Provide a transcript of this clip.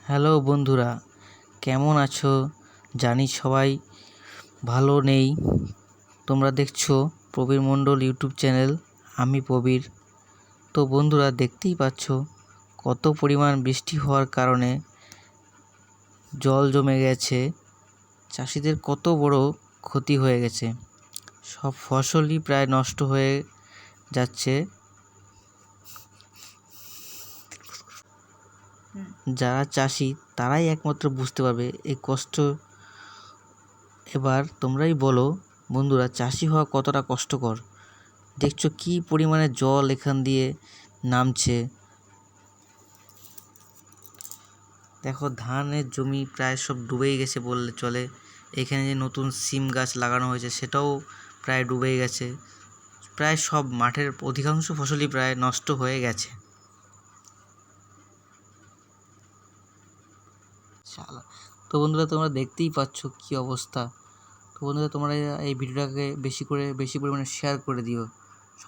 Hello বন্ধুরা, কেমন আছো? জানি সবাই ভালো নেই। তোমরা দেখছো প্রবীর মণ্ডল ইউটিউব চ্যানেল। আমি প্রবীর। তো বন্ধুরা, দেখতেই পাচ্ছ কত পরিমাণ বৃষ্টি হওয়ার কারণে জল জমে গেছে। চাষিদের কত বড় ক্ষতি হয়ে গেছে। সব ফসলই প্রায় নষ্ট হয়ে যাচ্ছে। যারা চাষি তারাই একমাত্র বুঝতে পারবে এই কষ্ট। এবার তোমরাই বলো বন্ধুরা, চাষি হওয়া কতটা কষ্টকর। দেখছো কি পরিমাণে জল এখান দিয়ে নামছে। দেখো ধানের জমি প্রায় সব ডুবেই গেছে বললে চলে। এখানে যে নতুন সিম গাছ লাগানো হয়েছে সেটাও প্রায় ডুবেই গেছে। প্রায় সব মাঠের অধিকাংশ ফসলই প্রায় নষ্ট হয়ে গেছে। তো বন্ধুরা, তোমরা দেখতেই পাচ্ছ কি অবস্থা। তো বন্ধুরা, তোমরা এই ভিডিওটাকে বেশি পরিমাণে শেয়ার করে দিও।